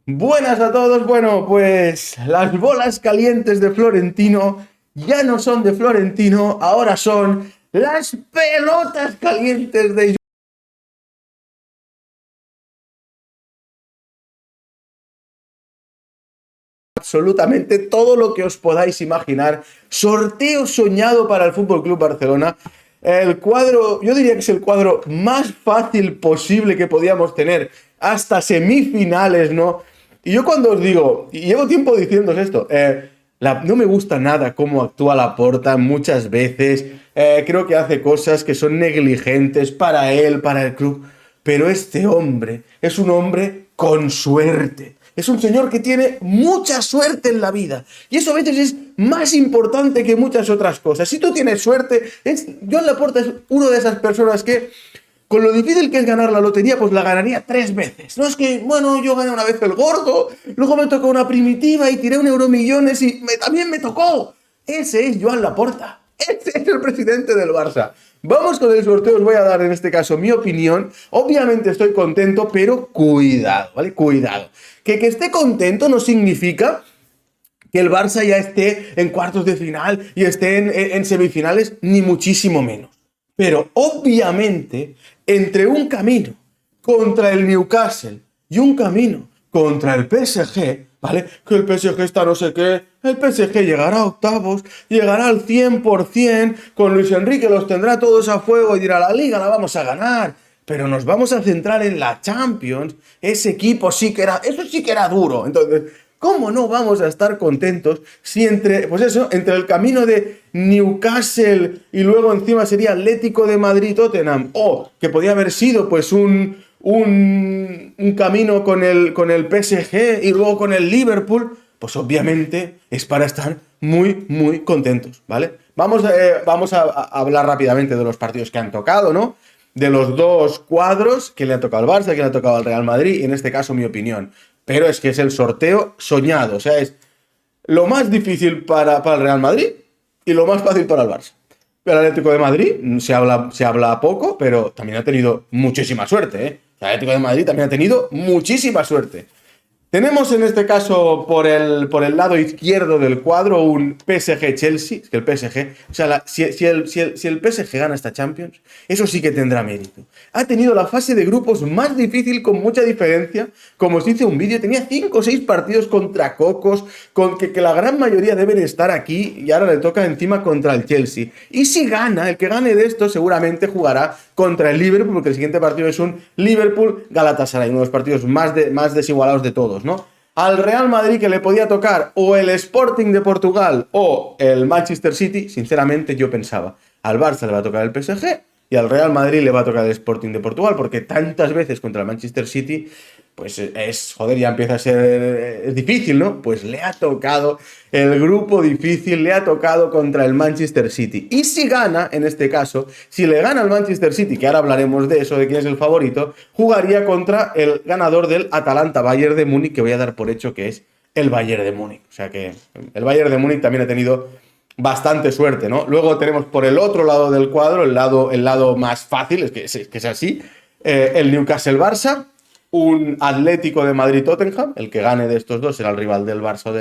Buenas a todos. Bueno, pues las bolas calientes de Florentino ya no son de Florentino, ahora son las pelotas calientes de absolutamente todo lo que os podáis imaginar. Sorteo soñado para el Fútbol Club Barcelona. El cuadro, yo diría que es el cuadro más fácil posible que podíamos tener hasta semifinales, ¿no? Y yo cuando os digo, y llevo tiempo diciéndoos esto, no me gusta nada cómo actúa Laporta muchas veces. Creo que hace cosas que son negligentes para él, para el club. Pero este hombre es un hombre con suerte. Es un señor que tiene mucha suerte en la vida. Y eso a veces es más importante que muchas otras cosas. Si tú tienes suerte, Joan Laporta es una de esas personas que, con lo difícil que es ganar la lotería, pues la ganaría 3 veces. No es que, bueno, yo gané una vez el gordo, luego me tocó una primitiva y tiré un Euromillones y también me tocó. Ese es Joan Laporta. Ese es el presidente del Barça. Vamos con el sorteo, os voy a dar en este caso mi opinión. Obviamente estoy contento, pero cuidado, ¿vale? Cuidado. Que esté contento no significa que el Barça ya esté en cuartos de final y esté en semifinales, ni muchísimo menos. Pero obviamente, entre un camino contra el Newcastle y un camino contra el PSG, ¿vale? Que el PSG está no sé qué, el PSG llegará a octavos, llegará al 100%, con Luis Enrique los tendrá todos a fuego y dirá, la Liga la vamos a ganar, pero nos vamos a centrar en la Champions. Ese equipo eso sí que era duro. Entonces, ¿cómo no vamos a estar contentos si entre el camino de Newcastle y luego encima sería Atlético de Madrid-Tottenham, o que podía haber sido pues un camino con el PSG y luego con el Liverpool, pues obviamente es para estar muy, muy contentos, ¿vale? Vamos a hablar rápidamente de los partidos que han tocado, ¿no? De los dos cuadros que le ha tocado al Barça, que le ha tocado al Real Madrid, y en este caso mi opinión. Pero es que es el sorteo soñado, o sea, es lo más difícil para el Real Madrid y lo más fácil para el Barça. El Atlético de Madrid se habla poco, pero también ha tenido muchísima suerte, ¿eh? El Atlético de Madrid también ha tenido muchísima suerte. Tenemos en este caso por el lado izquierdo del cuadro un PSG-Chelsea. Es que el PSG, o sea, si el PSG gana esta Champions, eso sí que tendrá mérito. Ha tenido la fase de grupos más difícil con mucha diferencia. Como os hice un vídeo, tenía 5 o 6 partidos contra cocos, que la gran mayoría deben estar aquí y ahora le toca encima contra el Chelsea. Y si gana, el que gane de esto seguramente jugará contra el Liverpool, porque el siguiente partido es un Liverpool-Galatasaray, uno de los partidos más desigualados de todos, ¿no? Al Real Madrid, que le podía tocar o el Sporting de Portugal o el Manchester City, sinceramente yo pensaba, al Barça le va a tocar el PSG y al Real Madrid le va a tocar el Sporting de Portugal, porque tantas veces contra el Manchester City, pues joder, ya empieza a ser difícil, ¿no? Pues le ha tocado el grupo difícil, le ha tocado contra el Manchester City. Y si gana, en este caso, si le gana al Manchester City, que ahora hablaremos de eso, de quién es el favorito, jugaría contra el ganador del Atalanta-Bayern de Múnich, que voy a dar por hecho que es el Bayern de Múnich. O sea que el Bayern de Múnich también ha tenido bastante suerte, ¿no? Luego tenemos por el otro lado del cuadro, el lado más fácil, que es así, el Newcastle-Barça, un Atlético de Madrid-Tottenham, el que gane de estos dos será el rival del Barça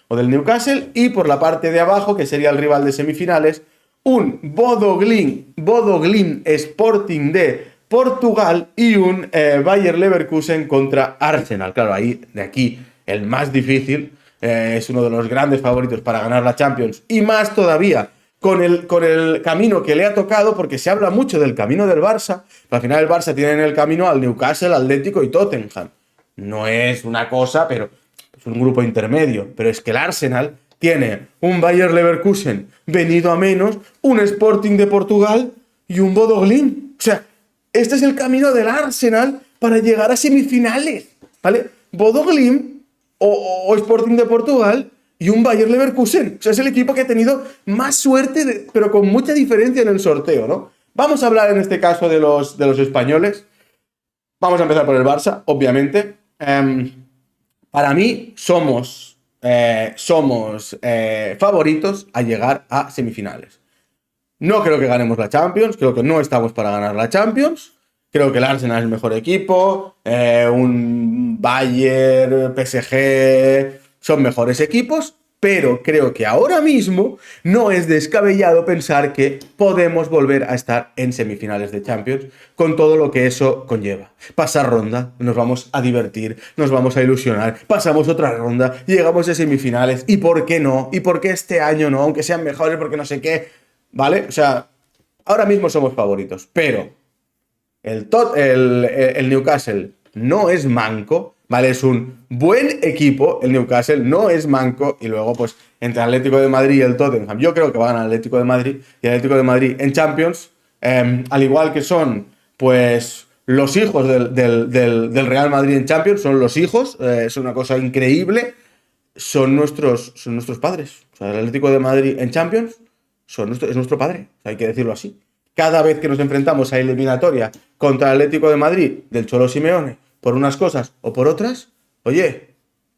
o del Newcastle, y por la parte de abajo, que sería el rival de semifinales, un Bodo Glimt Sporting de Portugal y un Bayer Leverkusen contra Arsenal. Claro, ahí, de aquí, el más difícil, es uno de los grandes favoritos para ganar la Champions, y más todavía con el camino que le ha tocado, porque se habla mucho del camino del Barça, pero al final el Barça tiene en el camino al Newcastle, Atlético y Tottenham. No es una cosa, pero es un grupo intermedio. Pero es que el Arsenal tiene un Bayer Leverkusen venido a menos, un Sporting de Portugal y un Bodo Glimt. O sea, este es el camino del Arsenal para llegar a semifinales, ¿vale? Bodo Glimt o Sporting de Portugal y un Bayer Leverkusen. O sea, es el equipo que ha tenido más suerte, pero con mucha diferencia en el sorteo, ¿no? Vamos a hablar en este caso de los españoles. Vamos a empezar por el Barça, obviamente. Para mí somos favoritos a llegar a semifinales. No creo que ganemos la Champions, creo que no estamos para ganar la Champions, Creo que el Arsenal es el mejor equipo, un Bayern, PSG son mejores equipos, pero creo que ahora mismo no es descabellado pensar que podemos volver a estar en semifinales de Champions con todo lo que eso conlleva. Pasar ronda, nos vamos a divertir, nos vamos a ilusionar, pasamos otra ronda, llegamos a semifinales, ¿y por qué no? ¿Y por qué este año no? Aunque sean mejores, porque no sé qué, ¿vale? O sea, ahora mismo somos favoritos, pero el Newcastle no es manco, ¿vale? Es un buen equipo, el Newcastle no es manco, y luego, pues, entre el Atlético de Madrid y el Tottenham, yo creo que va a ganar el Atlético de Madrid, y el Atlético de Madrid en Champions, al igual que son, pues, los hijos del Real Madrid en Champions, son los hijos, es una cosa increíble, son nuestros padres. O sea, el Atlético de Madrid en Champions es nuestro padre, hay que decirlo así. Cada vez que nos enfrentamos a eliminatoria contra el Atlético de Madrid del Cholo Simeone por unas cosas o por otras, oye,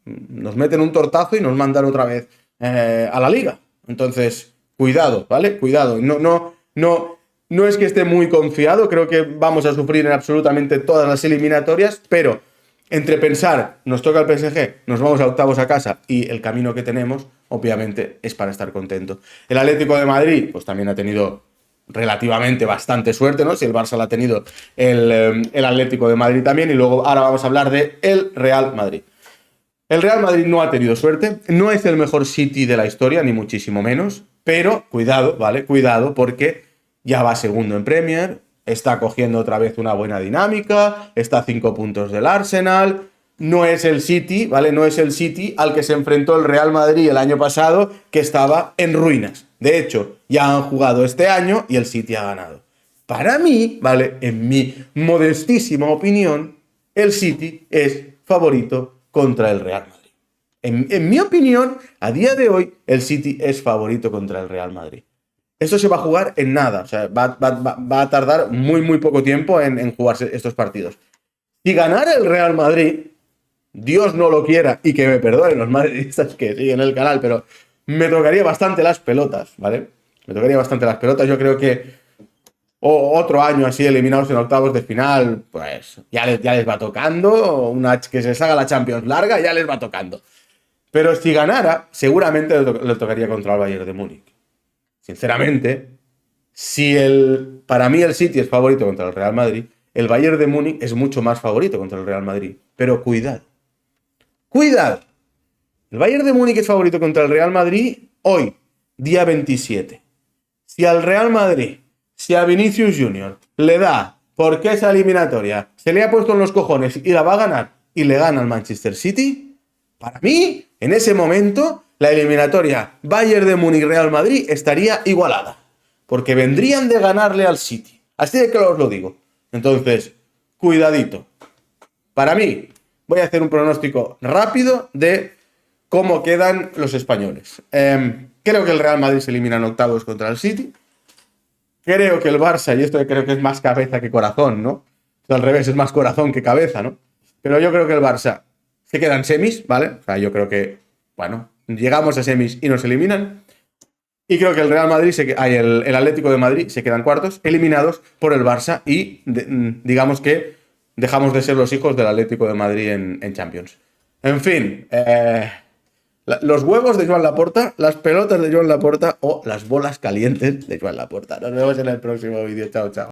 nos meten un tortazo y nos mandan otra vez a la liga. Entonces, cuidado, ¿vale? Cuidado. No es que esté muy confiado, creo que vamos a sufrir en absolutamente todas las eliminatorias, pero entre pensar, nos toca el PSG, nos vamos a octavos a casa y el camino que tenemos, obviamente, es para estar contento. El Atlético de Madrid, pues también ha tenido relativamente bastante suerte, ¿no? Si el Barça la ha tenido, el Atlético de Madrid también, y luego ahora vamos a hablar de el Real Madrid. El Real Madrid no ha tenido suerte, no es el mejor City de la historia, ni muchísimo menos, pero cuidado, ¿vale? Cuidado, porque ya va segundo en Premier, está cogiendo otra vez una buena dinámica, está a 5 puntos del Arsenal, no es el City, ¿vale? No es el City al que se enfrentó el Real Madrid el año pasado, que estaba en ruinas. De hecho, ya han jugado este año y el City ha ganado. Para mí, ¿vale? En mi modestísima opinión, el City es favorito contra el Real Madrid. En mi opinión, a día de hoy, el City es favorito contra el Real Madrid. Esto se va a jugar en nada, o sea, va a tardar muy poco tiempo en jugarse estos partidos. Si ganara el Real Madrid, Dios no lo quiera, y que me perdonen los madridistas que siguen el canal, pero me tocaría bastante las pelotas, ¿vale? Me tocaría bastante las pelotas. Yo creo que otro año así eliminados en octavos de final, pues ya les va tocando. Que se salga la Champions larga, ya les va tocando. Pero si ganara, seguramente le tocaría contra el Bayern de Múnich. Sinceramente, para mí el City es favorito contra el Real Madrid, el Bayern de Múnich es mucho más favorito contra el Real Madrid. Pero cuidado. ¡Cuidado! El Bayern de Múnich es favorito contra el Real Madrid hoy, día 27. Si al Real Madrid, si a Vinicius Junior le da, porque esa eliminatoria se le ha puesto en los cojones y la va a ganar y le gana al Manchester City, para mí, en ese momento, la eliminatoria Bayern de Múnich-Real Madrid estaría igualada. Porque vendrían de ganarle al City. Así de claro os lo digo. Entonces, cuidadito. Para mí, voy a hacer un pronóstico rápido de cómo quedan los españoles. Creo que el Real Madrid se elimina en octavos contra el City. Creo que el Barça, y esto creo que es más cabeza que corazón, ¿no? O sea, al revés, es más corazón que cabeza, ¿no? Pero yo creo que el Barça se queda en semis, ¿vale? O sea, yo creo que, bueno, llegamos a semis y nos eliminan. Y creo que el Real Madrid, el Atlético de Madrid se quedan cuartos, eliminados por el Barça y digamos que dejamos de ser los hijos del Atlético de Madrid en Champions. En fin, los huevos de Joan Laporta, las pelotas de Joan Laporta o las bolas calientes de Joan Laporta. Nos vemos en el próximo vídeo. Chao, chao.